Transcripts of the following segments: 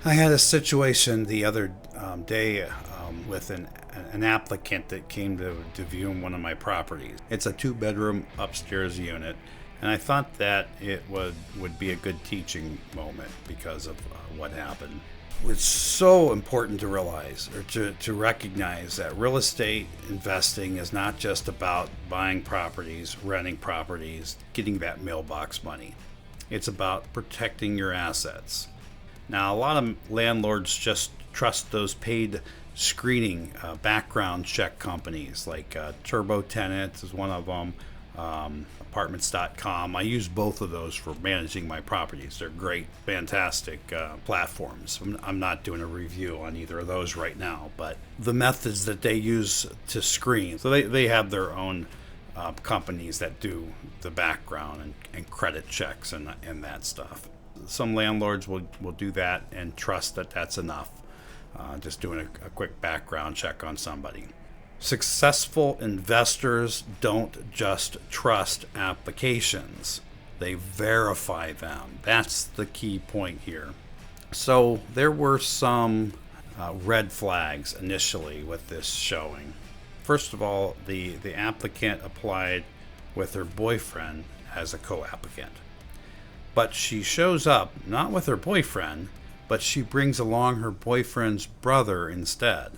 I had a situation the other day with an applicant that came to view one of my properties. It's a two-bedroom upstairs unit, and I thought that it would be a good teaching moment because of what happened. It's so important to realize or to recognize that real estate investing is not just about buying properties, renting properties, getting that mailbox money. It's about protecting your assets. Now, a lot of landlords just trust those paid screening background check companies like Tenant is one of them, apartments.com. I use both of those for managing my properties. They're great, fantastic platforms. I'm not doing a review on either of those right now, but the methods that they use to screen, so they have their own companies that do the background and credit checks and that stuff. Some landlords will do that and trust that that's enough. Just doing a quick background check on somebody. Successful investors don't just trust applications, they verify them. That's the key point here. So there were some red flags initially with this showing. First of all, the applicant applied with her boyfriend as a co-applicant. But she shows up not with her boyfriend, but she brings along her boyfriend's brother instead.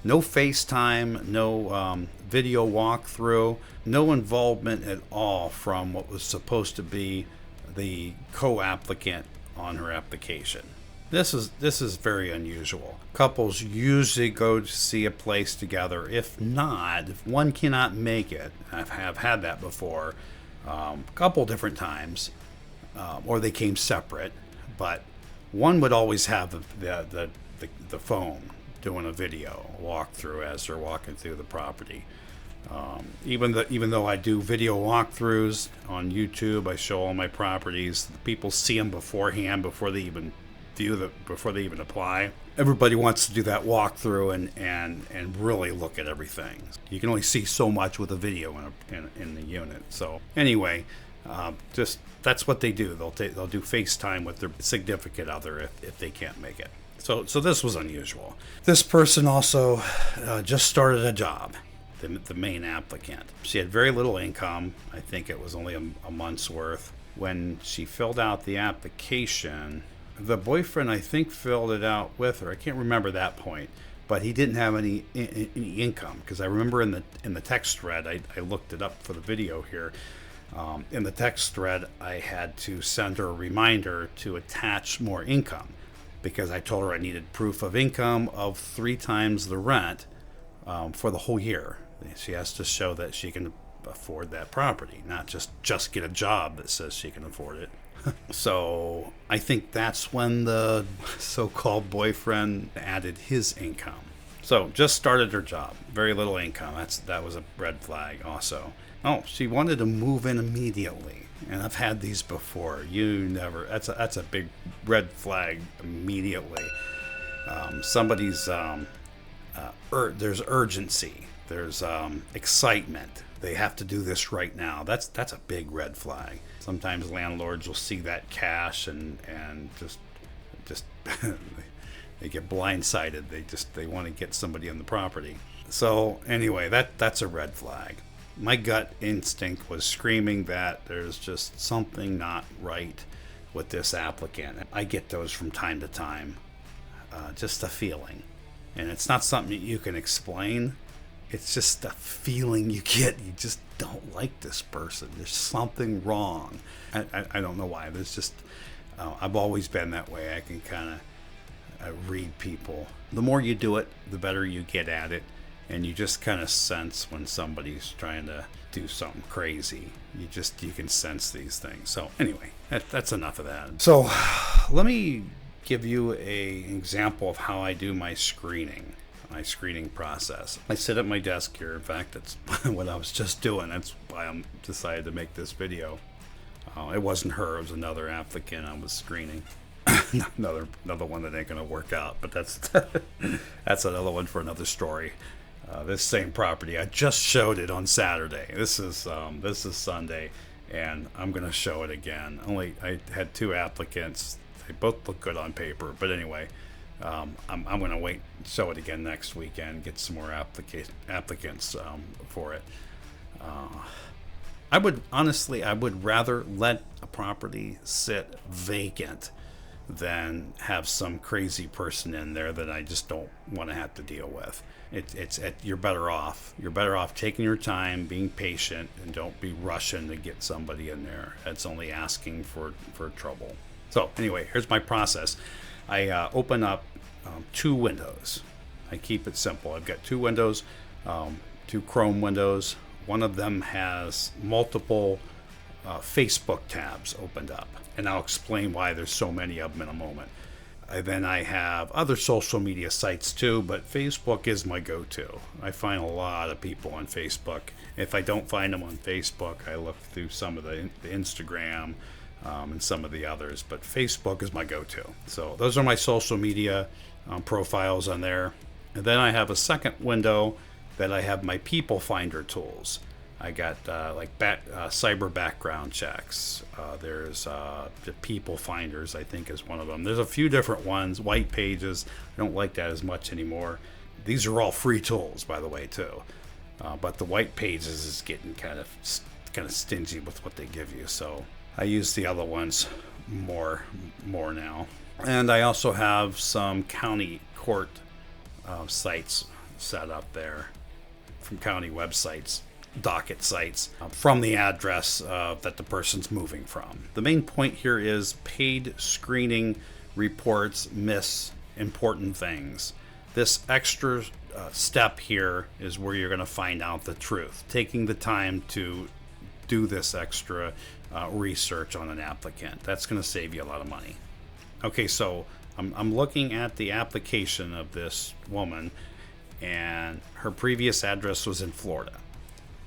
No FaceTime, no video walkthrough, no involvement at all from what was supposed to be the co-applicant on her application. This is very unusual. Couples usually go to see a place together. If not, if one cannot make it, I have had that before, a couple different times, or they came separate, but one would always have the phone doing a video walkthrough as they're walking through the property. Even though I do video walkthroughs on YouTube, I show all my properties. People see them beforehand before they even before they even apply. Everybody wants to do that walkthrough and really look at everything. You can only see so much with a video in the unit. So anyway, just that's what they do. They'll do FaceTime with their significant other if they can't make it. So this was unusual. This person also just started a job, the main applicant. She had very little income. I think it was only a month's worth. When she filled out the application, the boyfriend, I think, filled it out with her. I can't remember that point, but he didn't have any income, because I remember in the text thread, I looked it up for the video here. In the text thread, I had to send her a reminder to attach more income, because I told her I needed proof of income of 3 times the rent for the whole year. She has to show that she can afford that property, not just get a job that says she can afford it. So I think that's when the so-called boyfriend added his income. So just started her job, very little income. That was a red flag also. Oh, she wanted to move in immediately, and I've had these before. That's a big red flag immediately. There's urgency. There's excitement. They have to do this right now. That's a big red flag. Sometimes landlords will see that cash and just they get blindsided. They want to get somebody on the property. So anyway, that's a red flag. My gut instinct was screaming that there's just something not right with this applicant. I get those from time to time, just a feeling, and it's not something that you can explain. It's just a feeling you get. You just don't like this person. There's something wrong. I don't know why. There's just I've always been that way. I can kind of read people. The more you do it, the better you get at it. And you just kind of sense when somebody's trying to do something crazy. You can sense these things. So anyway, that's enough of that. So let me give you an example of how I do my screening process. I sit at my desk here. In fact, that's what I was just doing. That's why I decided to make this video. It wasn't her. It was another applicant I was screening. another one that ain't going to work out. But that's another one for another story. This same property, I just showed it on Saturday. This is Sunday, and I'm going to show it again. I had 2 applicants They both look good on paper. But anyway, I'm going to wait, show it again next weekend, get some more applicants for it. I would rather let a property sit vacant than have some crazy person in there that I just don't want to have to deal with. You're better off. You're better off taking your time, being patient, and don't be rushing to get somebody in there. It's only asking for trouble. So anyway, here's my process. I open up 2 windows. I keep it simple. I've got 2 windows, 2 Chrome windows. One of them has multiple Facebook tabs opened up, and I'll explain why there's so many of them in a moment. Then I have other social media sites too, but Facebook is my go-to. I find a lot of people on Facebook. If I don't find them on Facebook, I look through some of the Instagram and some of the others, but Facebook is my go-to. So those are my social media profiles on there. And then I have a second window that I have my people finder tools. I got cyber background checks. There's the people finders, I think, is one of them. There's a few different ones. White pages. I don't like that as much anymore. These are all free tools, by the way, too. But the white pages is getting kind of stingy with what they give you. So I use the other ones more now. And I also have some county court sites set up there from county websites, docket sites, from the address that the person's moving from. The main point here is paid screening reports miss important things. This extra step here is where you're going to find out the truth, taking the time to do this extra research on an applicant. That's going to save you a lot of money. Okay, so I'm looking at the application of this woman, and her previous address was in Florida.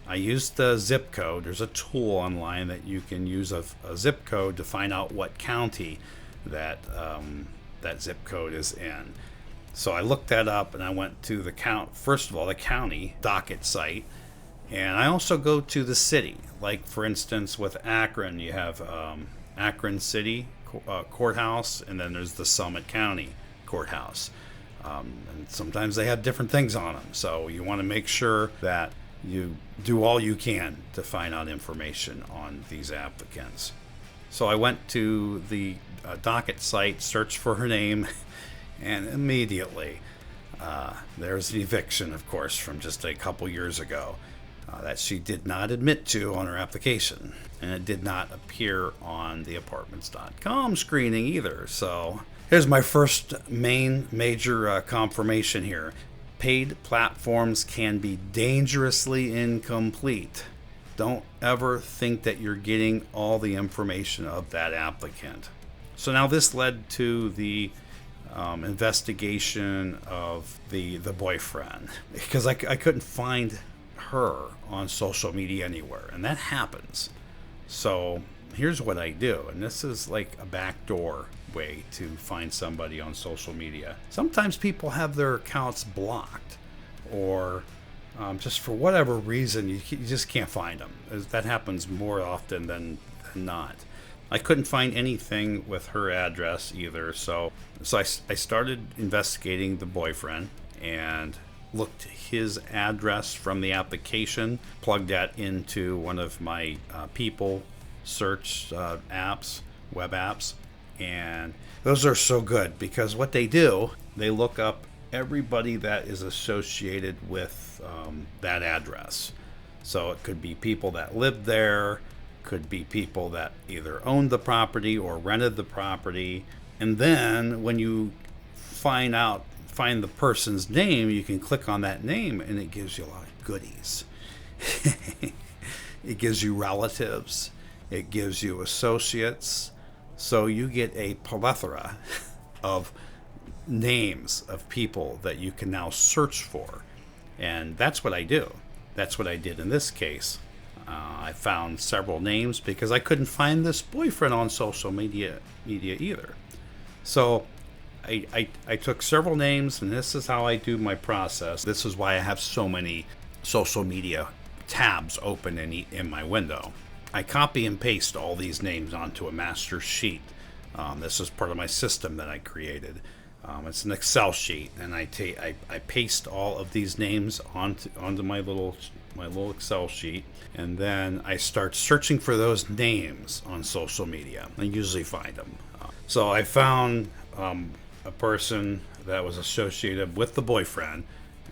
I used the zip code. There's a tool online that you can use a zip code to find out what county that zip code is in. So I looked that up, and I went to the county docket site, and I also go to the city. Like, for instance, with Akron, you have Akron City Courthouse, and then there's the Summit County Courthouse. And sometimes they have different things on them. So you want to make sure that you do all you can to find out information on these applicants. So I went to the docket site, searched for her name, and immediately there's an eviction, of course, from just a couple years ago that she did not admit to on her application. And it did not appear on the apartments.com screening either. So here's my first major confirmation here. Paid platforms can be dangerously incomplete. Don't ever think that you're getting all the information of that applicant. So now this led to the investigation of the boyfriend, because I couldn't find her on social media anywhere, and that happens. So here's what I do, and this is like a backdoor way to find somebody on social media. Sometimes people have their accounts blocked, or just for whatever reason you just can't find them. That happens more often than not. I couldn't find anything with her address either, so I started investigating the boyfriend and looked his address from the application, plugged that into one of my people search apps, web apps, and those are so good because what they do, they look up everybody that is associated with that address. So it could be people that lived there, could be people that either owned the property or rented the property, and then when you find the person's name, you can click on that name and it gives you a lot of goodies. It gives you relatives, it gives you associates, so you get a plethora of names of people that you can now search for. And that's what I do. That's what I did in this case. I found several names because I couldn't find this boyfriend on social media either. So I took several names, and this is how I do my process. This is why I have so many social media tabs open in my window. I copy and paste all these names onto a master sheet This is part of my system that I created. It's an Excel sheet, and I paste all of these names onto my little Excel sheet, and then I start searching for those names on social media. I usually find them. So I found a person that was associated with the boyfriend,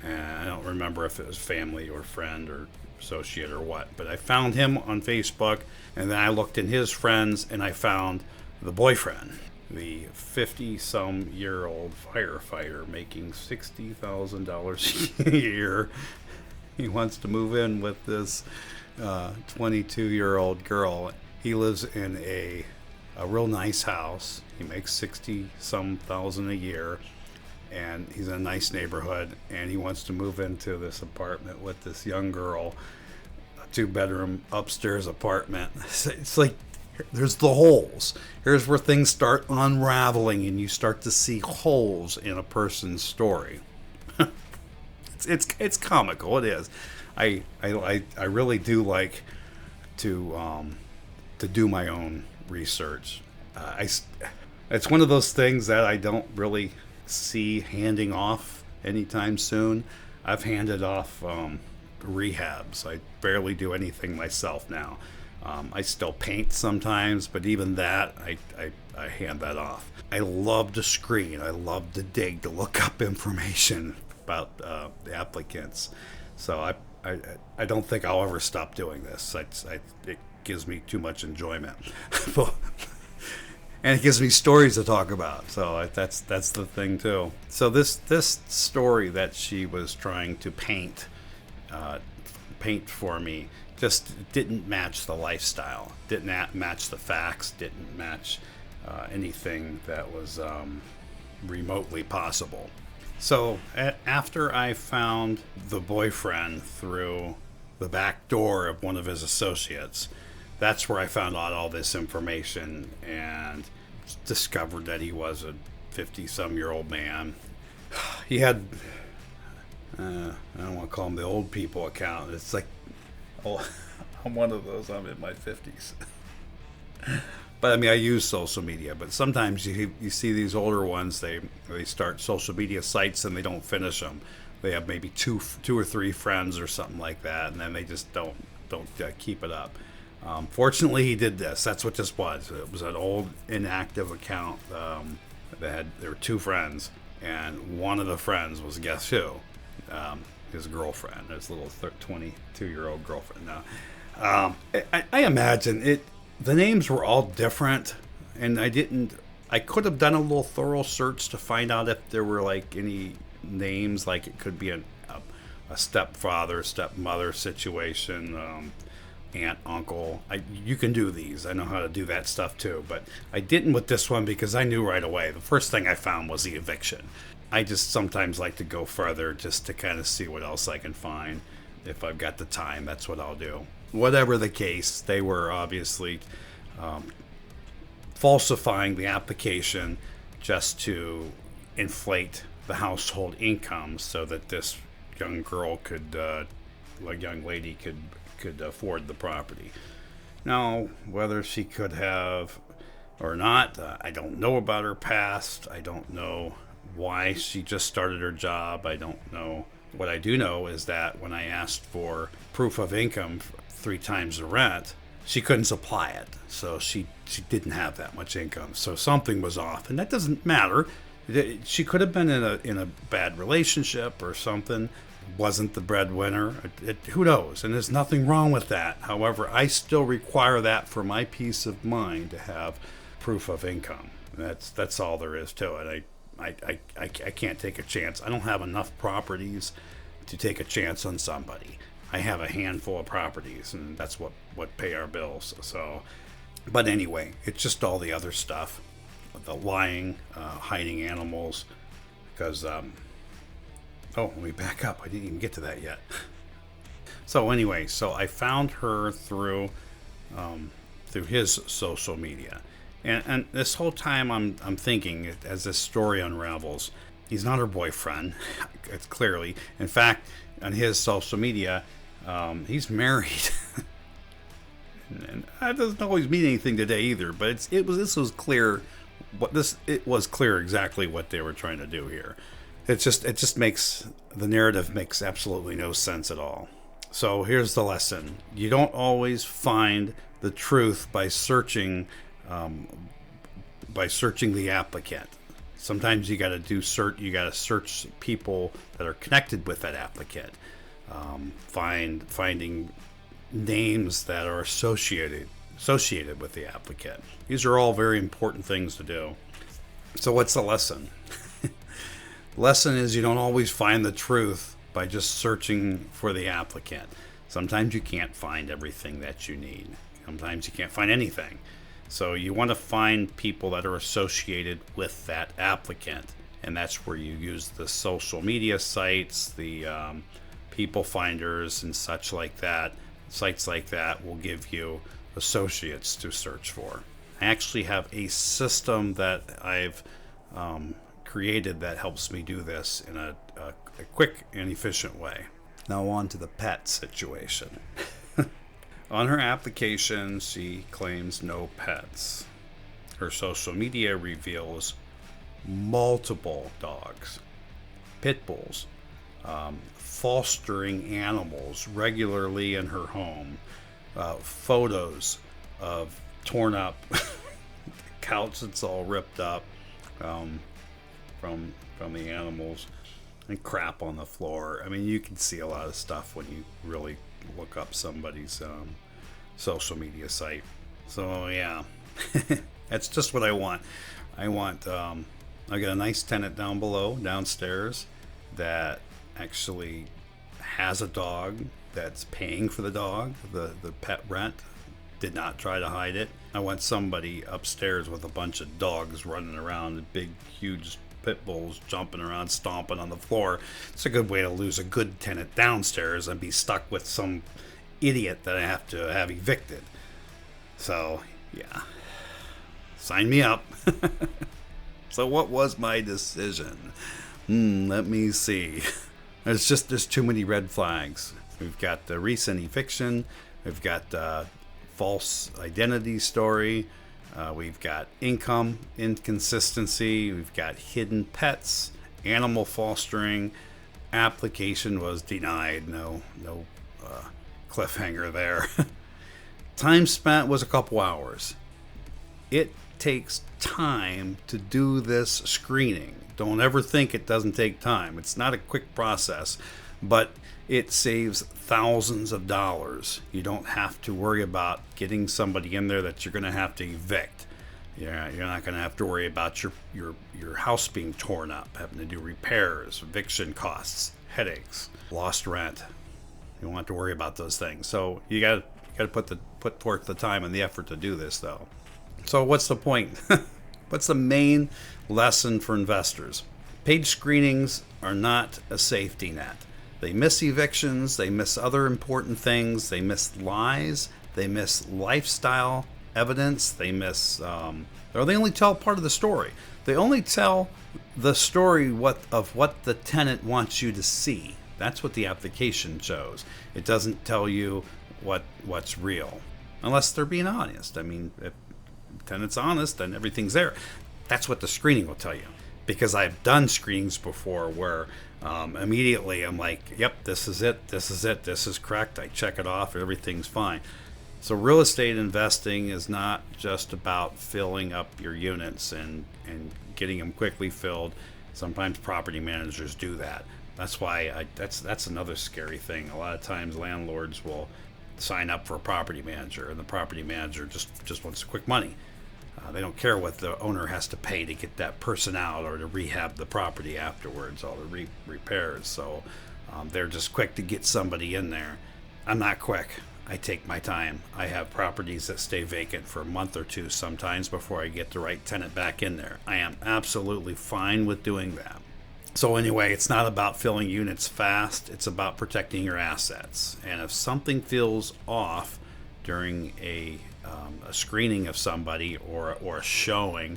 and I don't remember if it was family or friend or associate or what, but I found him on Facebook, and then I looked in his friends, and I found the boyfriend, the 50-some-year-old firefighter making $60,000 a year. He wants to move in with this 22-year-old girl. He lives in a real nice house. He makes 60-some thousand a year, and he's in a nice neighborhood, and he wants to move into this apartment with this young girl, a 2-bedroom upstairs apartment. It's like, there's the holes. Here's where things start unraveling, and you start to see holes in a person's story. It's comical. It is. I really do like to do my own research. It's one of those things that I don't really see handing off anytime soon. I've handed off rehabs. I barely do anything myself now. I still paint sometimes, but even that, I hand that off. I love to screen. I love to dig, to look up information about the applicants. So I don't think I'll ever stop doing this. It gives me too much enjoyment. And it gives me stories to talk about. So that's the thing too. So this story that she was trying to paint for me just didn't match the lifestyle, didn't match the facts, didn't match anything that was remotely possible. So after I found the boyfriend through the back door of one of his associates, that's where I found out all this information and discovered that he was a 50-some-year-old man. He had, I don't want to call him the old people account. It's like, oh, I'm one of those. I'm in my 50s. But I mean, I use social media. But sometimes you see these older ones. They start social media sites and they don't finish them. They have maybe two or three friends or something like that, and then they just don't keep it up. Fortunately, he did this. That's what this was. It was an old inactive account. There were 2 friends, and one of the friends was, guess who? His girlfriend, his little 22-year-old girlfriend. Now, I imagine it. The names were all different, and I could have done a little thorough search to find out if there were like any names, like it could be a stepfather, stepmother situation, aunt, uncle. You can do these. I know how to do that stuff too, but I didn't with this one because I knew right away. The first thing I found was the eviction. I just sometimes like to go further just to kind of see what else I can find. If I've got the time, that's what I'll do. Whatever the case, they were obviously falsifying the application just to inflate the household income so that this young girl a young lady could afford the property. Now, whether she could have or not, I don't know about her past. I don't know why she just started her job. I don't know. What I do know is that when I asked for proof of income 3 times the rent, she couldn't supply it. So she didn't have that much income. So something was off, and that doesn't matter. She could have been in a bad relationship or something. Wasn't the breadwinner. Who knows? And there's nothing wrong with that. However, I still require that for my peace of mind to have proof of income. That's all there is to it. I can't take a chance. I don't have enough properties to take a chance on somebody. I have a handful of properties, and that's what pay our bills. So, but anyway, it's just all the other stuff, the lying, hiding animals. Because let me back up. I didn't even get to that yet. So anyway, I found her through his social media. And this whole time I'm thinking, as this story unravels, he's not her boyfriend. It's clearly. In fact, on his social media, he's married. And that doesn't always mean anything today either, but this was clear it was clear exactly what they were trying to do here. It just makes the narrative makes absolutely no sense at all. So here's the lesson: you don't always find the truth by searching the applicant. Sometimes you got to you got to search people that are connected with that applicant. Finding names that are associated with the applicant. These are all very important things to do. So what's the lesson? Lesson is you don't always find the truth by just searching for the applicant. Sometimes you can't find everything that you need. Sometimes you can't find anything. So you want to find people that are associated with that applicant. And that's where you use the social media sites, the people finders and such like that. Sites like that will give you associates to search for. I actually have a system that I've created that helps me do this in a quick and efficient way. Now on to the pet situation. On her application, she claims no pets. Her social media reveals multiple dogs, pit bulls, fostering animals regularly in her home, photos of torn up couch that's all ripped up from the animals, and crap on the floor. I mean, you can see a lot of stuff when you really look up somebody's social media site. So yeah, that's just what I want. I got a nice tenant downstairs that actually has a dog, that's paying for the dog, the pet rent, did not try to hide it. I want somebody upstairs with a bunch of dogs running around, big huge pit bulls jumping around, stomping on the floor. It's a good way to lose a good tenant downstairs and be stuck with some idiot that I have to have evicted. So yeah, sign me up. So what was my decision? Let me see. There's too many red flags. We've got the recent eviction. We've got false identity story. We've got income inconsistency. We've got hidden pets, animal fostering. Application was denied. No cliffhanger there. Time spent was a couple hours. It takes time to do this screening. Don't ever think it doesn't take time. It's not a quick process, but it saves thousands of dollars. You don't have to worry about getting somebody in there that you're going to have to evict. You're not going to have to worry about your house being torn up, having to do repairs, eviction costs, headaches, lost rent. You don't have to worry about those things. So you got to put forth the time and the effort to do this, though. So what's the point? What's the main lesson for investors? Paid screenings are not a safety net. They miss evictions, they miss other important things, they miss lies, they miss lifestyle evidence, they miss, or they only tell part of the story. They only tell the story of what the tenant wants you to see. That's what the application shows. It doesn't tell you what's real, unless they're being honest. I mean, if the tenant's honest, then everything's there. That's what the screening will tell you. Because I've done screenings before where immediately I'm like, yep, this is it, this is correct. I check it off, everything's fine. So real estate investing is not just about filling up your units and getting them quickly filled. Sometimes property managers do that. That's why that's another scary thing. A lot of times landlords will sign up for a property manager, and the property manager just wants quick money. They don't care what the owner has to pay to get that person out or to rehab the property afterwards, all the repairs. So they're just quick to get somebody in there. I'm not quick. I take my time. I have properties that stay vacant for a month or two sometimes before I get the right tenant back in there. I am absolutely fine with doing that. So anyway, it's not about filling units fast. It's about protecting your assets. And if something feels off during a screening of somebody or a showing,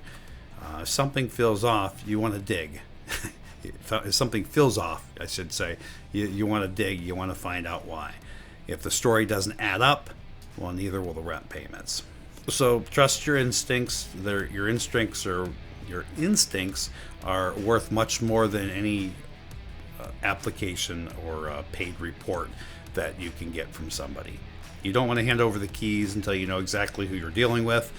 if something feels off, you want to dig. If something feels off, I should say, you want to dig. You want to find out why. If the story doesn't add up, well, neither will the rent payments. So trust your instincts. Your instincts are Your instincts are worth much more than any application or paid report that you can get from somebody. You don't want to hand over the keys until you know exactly who you're dealing with.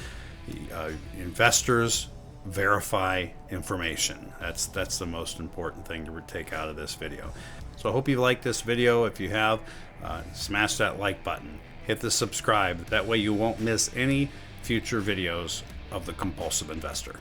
Investors verify information. That's the most important thing to take out of this video. So I hope you liked this video. If you have, smash that like button. Hit the subscribe. That way you won't miss any future videos of the Compulsive Investor.